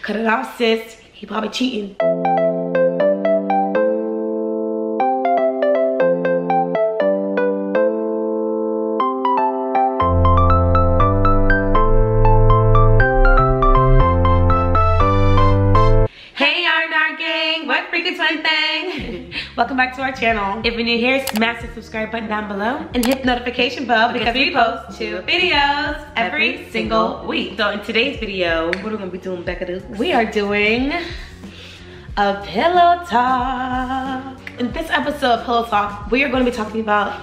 Cut it off, sis. He probably cheating. Welcome back to our channel. If you're new here, smash the subscribe button down below and hit the notification bell because we post 2 videos every single week. So in today's video, what are we gonna be doing, Becca? We are doing a pillow talk. In this episode of Pillow Talk, we are going to be talking about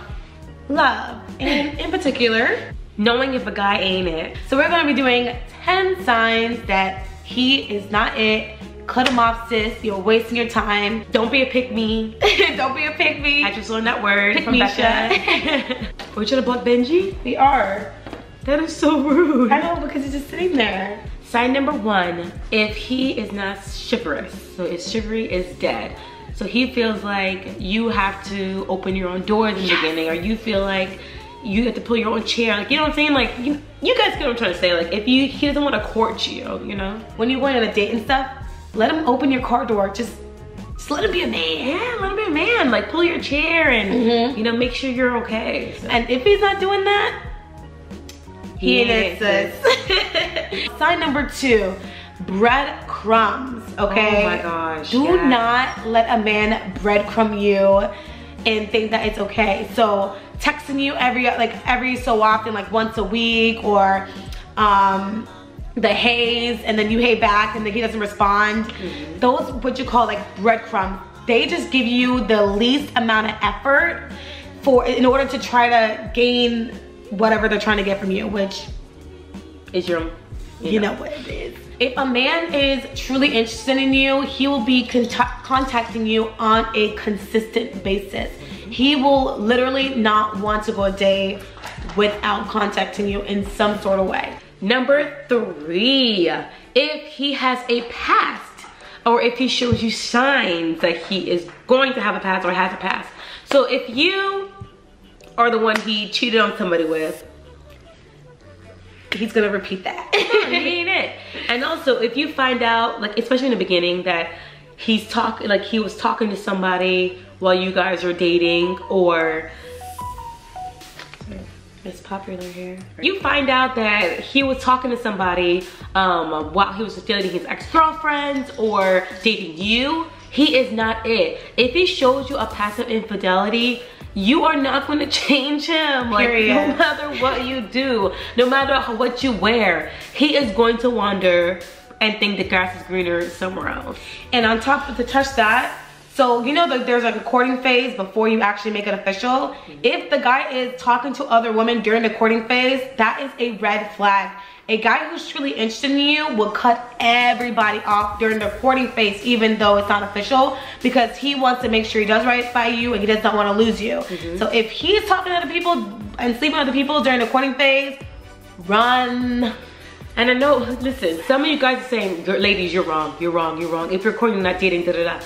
love, and in particular, knowing if a guy ain't it. So we're going to be doing 10 signs that he is not it. Cut him off, sis. You're wasting your time. Don't be a pick-me. Don't be a pick-me. I just learned that word from Becca. We're trying to block Benji? We are. That is so rude. I know, because he's just sitting there. Sign number 1, if he is not chivalrous. So if chivalry is dead. So he feels like you have to open your own doors in the beginning, or you feel like you have to pull your own chair. Like, you know what I'm saying? Like, you guys get what I'm trying to say. Like, if he doesn't want to court you, you know? When you're going on a date and stuff, let him open your car door. Just let him be a man. Yeah, let him be a man. Like, pull your chair and, you know, make sure you're okay. So. And if he's not doing that, he ain't it, sis. Sign number 2, breadcrumbs, okay? Oh my gosh, Do not let a man breadcrumb you and think that it's okay. So, texting you every so often, like once a week, or, the haze, and then you hey back and then he doesn't respond. Those, what you call like breadcrumbs, they just give you the least amount of effort in order to try to gain whatever they're trying to get from you, which is you know what it is. If a man is truly interested in you, he will be contacting you on a consistent basis. He will literally not want to go a day without contacting you in some sort of way. Number 3, if he has a past, or if he shows you signs that he is going to have a past or has a past. So if you are the one he cheated on somebody with, he's gonna repeat that. He ain't it. And also, if you find out, like especially in the beginning, that he was talking to somebody while you guys are dating, or it's popular here. You find out that he was talking to somebody while he was dating his ex-girlfriends or dating you, he is not it. If he shows you a passive infidelity, you are not going to change him. Period. Like, no matter what you do, no matter what you wear, he is going to wander and think the grass is greener somewhere else. And on top of, to touch that, so you know that there's like a courting phase before you actually make it official. If the guy is talking to other women during the courting phase, that is a red flag. A guy who's truly interested in you will cut everybody off during the courting phase, even though it's not official, because he wants to make sure he does right by you and he does not want to lose you. So if he's talking to other people and sleeping with other people during the courting phase, run. And I know, listen, some of you guys are saying, ladies, you're wrong, you're wrong, you're wrong. If you're courting, not dating, da-da-da.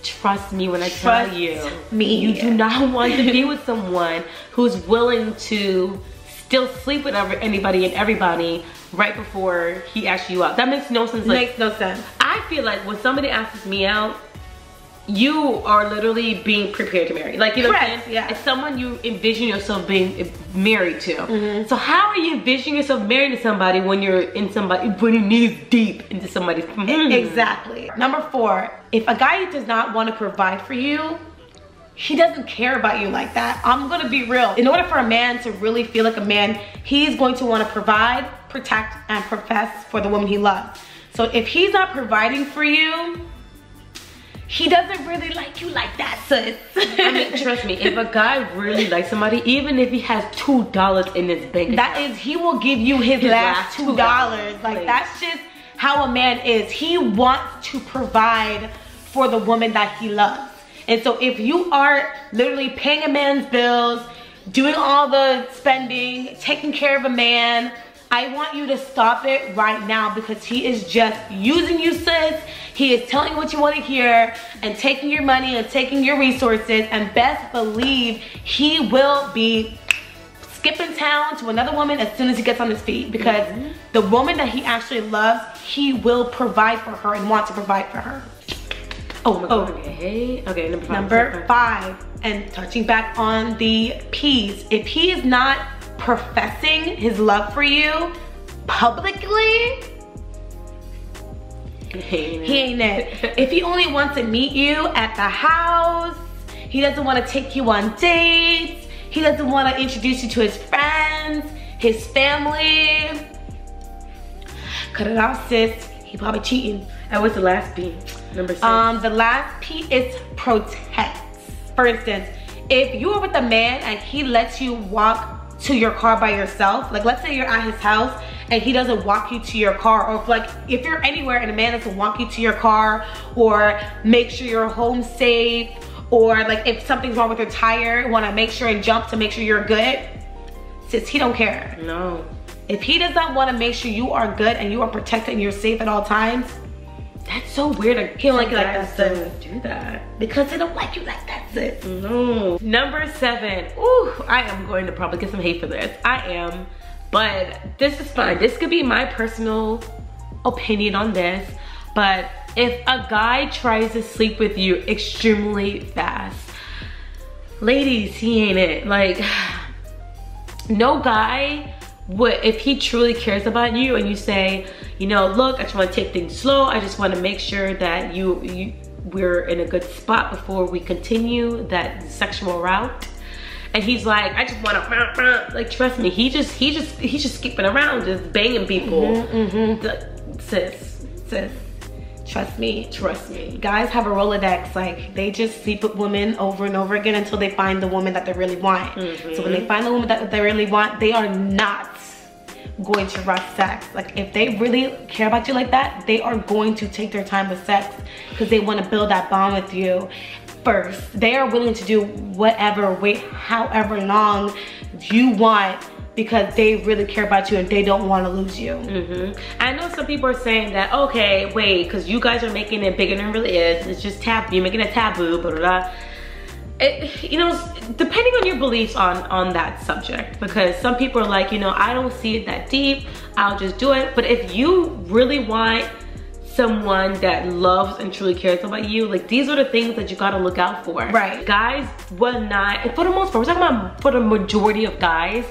Trust me when I tell you, you do not want to be with someone who's willing to still sleep with anybody and everybody right before he asks you out. That makes no sense. Makes no sense. I feel like when somebody asks me out, you are literally being prepared to marry. Like, you know what I'm saying? Yeah. It's someone you envision yourself being married to. So how are you envisioning yourself married to somebody when you're in somebody, putting knees deep into somebody's Exactly. Number 4, if a guy does not want to provide for you, he doesn't care about you like that. I'm gonna be real. In order for a man to really feel like a man, he's going to want to provide, protect, and profess for the woman he loves. So if he's not providing for you, he doesn't really like you like that, sis. I mean, trust me, if a guy really likes somebody, even if he has $2 in his bank account, that is, he will give you his last $2. Like, that's just how a man is. He wants to provide for the woman that he loves. And so if you are literally paying a man's bills, doing all the spending, taking care of a man, I want you to stop it right now, because he is just using you, sis. He is telling you what you want to hear and taking your money and taking your resources, and best believe he will be skipping town to another woman as soon as he gets on his feet, because the woman that he actually loves, he will provide for her and want to provide for her. Oh my God. Okay, number five, and touching back on the P's. If he is not professing his love for you publicly, he ain't it. If he only wants to meet you at the house, he doesn't want to take you on dates, he doesn't want to introduce you to his friends, his family, cut it off, sis. He probably cheating. And what's the last P? Number 6. The last P is protect. For instance, if you are with a man and he lets you walk to your car by yourself, like let's say you're at his house and he doesn't walk you to your car, or if you're anywhere and a man doesn't walk you to your car, or make sure you're home safe, or like if something's wrong with your tire, want to make sure and jump to make sure you're good, sis, he don't care. No. If he does not want to make sure you are good and you are protected and you're safe at all times, that's so weird. He don't like you like that, sis. Do that because they don't like you like that, sis. No. Number 7. Ooh, I am going to probably get some hate for this. I am, but this is fine. This could be my personal opinion on this. But if a guy tries to sleep with you extremely fast, ladies, he ain't it. Like, no guy would, if he truly cares about you and you say, you know, look, I just want to take things slow, I just want to make sure that we're in a good spot before we continue that sexual route, and he's like, I just want to, like, trust me, he's just skipping around, just banging people. Sis, trust me, guys have a Rolodex. Like, they just sleep with women over and over again until they find the woman that they really want. So when they find the woman that they really want, they are not going to rush sex. Like, if they really care about you like that, they are going to take their time with sex because they want to build that bond with you first. They are willing to do whatever, wait however long you want, because they really care about you and they don't want to lose you. I know some people are saying that, okay, wait, because you guys are making it bigger than it really is. It's just taboo. You're making it taboo, blah, blah, blah. You know, depending on your beliefs on that subject, because some people are like, you know, I don't see it that deep, I'll just do it. But if you really want someone that loves and truly cares about you, like, these are the things that you gotta look out for. Right. Guys will not, and for the most part, we're talking about for the majority of guys,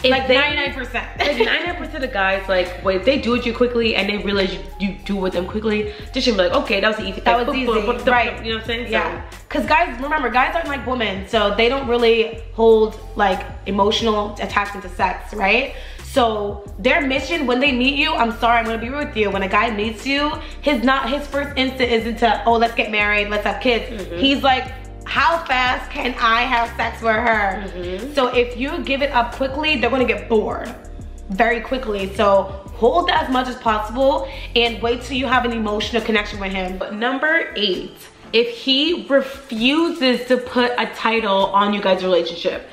like 99%. Like 99% of guys, like, wait, if they do it you quickly and they realize you do with them quickly, they should be like, okay, that was easy. That was easy, right? You know what I'm saying? Yeah. Because guys, remember, guys aren't like women, so they don't really hold like emotional attachment to sex, right? So their mission when they meet you, I'm sorry, I'm gonna be real with you. When a guy meets you, his first instinct isn't to, oh, let's get married, let's have kids. He's like, how fast can I have sex with her? So if you give it up quickly, they're gonna get bored very quickly. So hold that as much as possible and wait till you have an emotional connection with him. But number 8, if he refuses to put a title on you guys' relationship.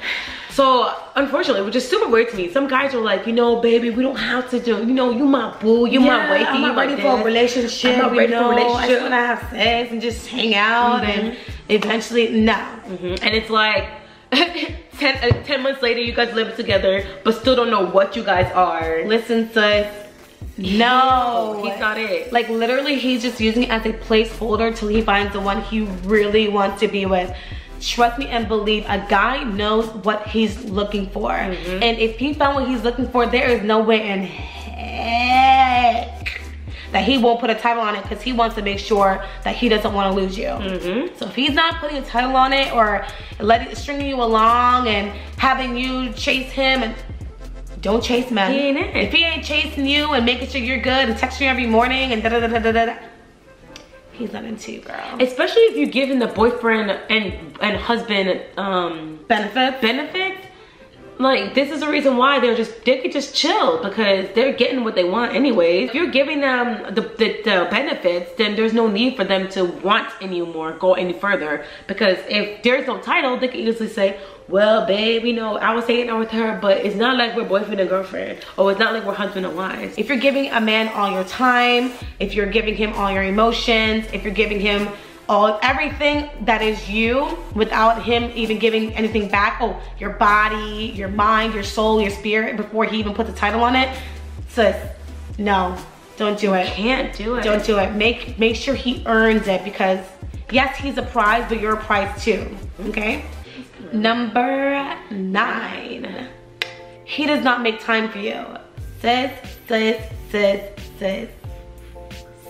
So unfortunately, which is super weird to me, some guys are like, you know, baby, we don't have to do, you know, you my boo, you my wifey, I'm not ready for a relationship. I'm not ready for a relationship. I just wanna have sex and just hang out and eventually, no. And it's like 10 months later, you guys live together, but still don't know what you guys are. Listen, sis, no, he's not it. Like, literally, he's just using it as a placeholder till he finds the one he really wants to be with. Trust me and believe, a guy knows what he's looking for. And if he found what he's looking for, there is no way in heck that he won't put a title on it, because he wants to make sure that he doesn't want to lose you. So if he's not putting a title on it, or stringing you along and having you chase him, and don't chase men. He ain't it. If he ain't chasing you and making sure you're good and texting you every morning and da-da-da-da-da-da, he's not into you, girl. Especially if you're giving the boyfriend and husband benefits. Like, this is the reason why they could just chill, because they're getting what they want anyways. If you're giving them the benefits, then there's no need for them to want any more, go any further. Because if there's no title, they can easily say, well, babe, you know, I was hanging out with her, but it's not like we're boyfriend and girlfriend, or it's not like we're husband and wives. If you're giving a man all your time, if you're giving him all your emotions, if you're giving him everything that is you without him even giving anything back. Oh, your body, your mind, your soul, your spirit, before he even puts a title on it. Sis, no, don't do it. You can't do it. Don't do it. Make sure he earns it, because yes, he's a prize, but you're a prize too, okay? Number 9, he does not make time for you. Sis.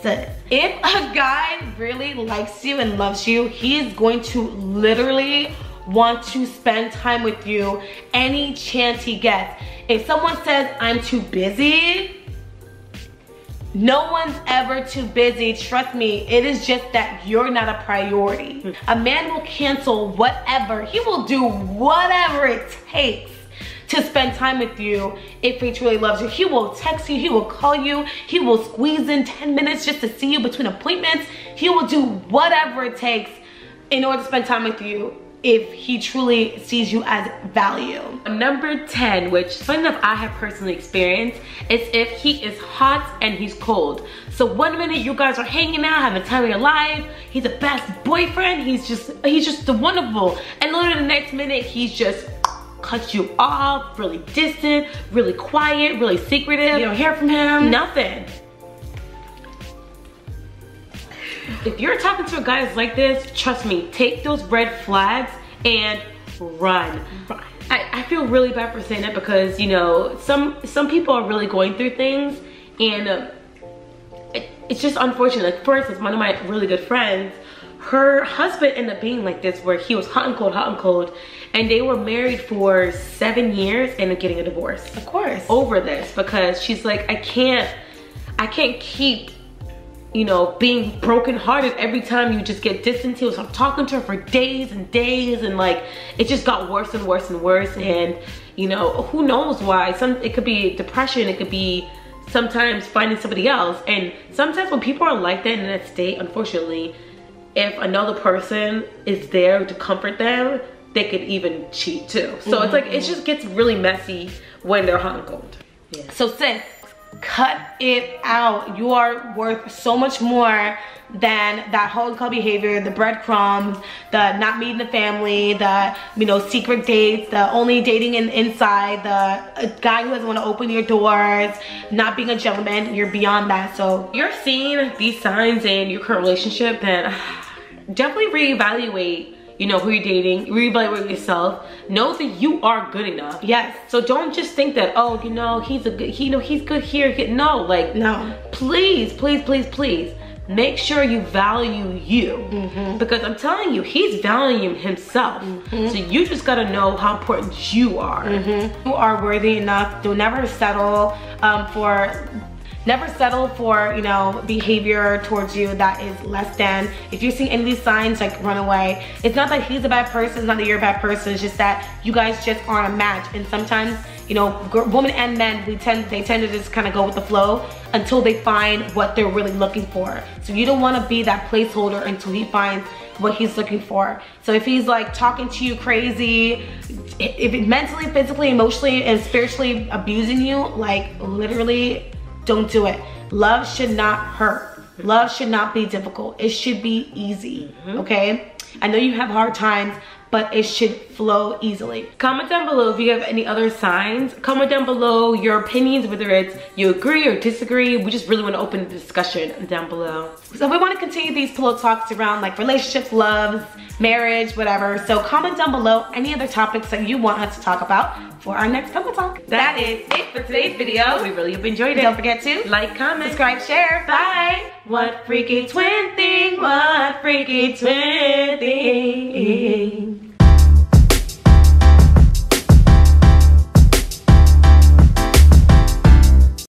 If a guy really likes you and loves you, he is going to literally want to spend time with you any chance he gets. If someone says, I'm too busy, no one's ever too busy. Trust me, it is just that you're not a priority. A man will cancel whatever. He will do whatever it takes to spend time with you if he truly loves you. He will text you, he will call you, he will squeeze in 10 minutes just to see you between appointments. He will do whatever it takes in order to spend time with you if he truly sees you as value. Number 10, which something that I have personally experienced, is if he is hot and he's cold. So one minute you guys are hanging out, having the time of your life, he's the best boyfriend, he's just the wonderful, and literally the next minute he's just cuts you off, really distant, really quiet, really secretive. You don't hear from him. Nothing. If you're talking to a guy that's like this, trust me, take those red flags and run. I feel really bad for saying that, because you know, some people are really going through things, and it's just unfortunate. Like, for instance, one of my really good friends, her husband ended up being like this, where he was hot and cold, and they were married for 7 years and ended up getting a divorce. Of course. Over this, because she's like, I can't keep, you know, being brokenhearted every time you just get distant. He was talking to her for days and days, and like, it just got worse and worse and worse. And you know, who knows why? It could be depression, it could be sometimes finding somebody else. And sometimes when people are like that in that state, unfortunately, if another person is there to comfort them, they could even cheat too. So it's like, it just gets really messy when they're hot and cold. Yeah. So sis, cut it out. You are worth so much more than that hot and cold behavior, the breadcrumbs, the not meeting the family, the, you know, secret dates, the only dating inside, the guy who doesn't want to open your doors, not being a gentleman. You're beyond that. So you're seeing these signs in your current relationship, then definitely reevaluate, you know, who you're dating, reevaluate yourself. Know that you are good enough. Yes. So don't just think that, oh, you know, he's good here. No, like, no. Please, make sure you value you. Because I'm telling you, he's valuing himself. So you just gotta know how important you are. You are worthy enough. Do never settle for, you know, behavior towards you that is less than. If you're seeing any of these signs, like, run away. It's not that he's a bad person, it's not that you're a bad person, it's just that you guys just aren't a match. And sometimes, you know, women and men, they tend to just kind of go with the flow until they find what they're really looking for. So you don't want to be that placeholder until he finds what he's looking for. So if he's like talking to you crazy, if it mentally, physically, emotionally, and spiritually abusing you, like, literally, don't do it. Love should not hurt. Love should not be difficult. It should be easy, okay? I know you have hard times, but it should flow easily. Comment down below if you have any other signs. Comment down below your opinions, whether it's you agree or disagree. We just really want to open the discussion down below. So we want to continue these pillow talks around like relationships, loves, marriage, whatever. So comment down below any other topics that you want us to talk about for our next pillow talk. That is it for today's video. We really hope you enjoyed it. Don't forget to like, comment, subscribe, share. Bye. What freaky twin thing? What freaky twin thing?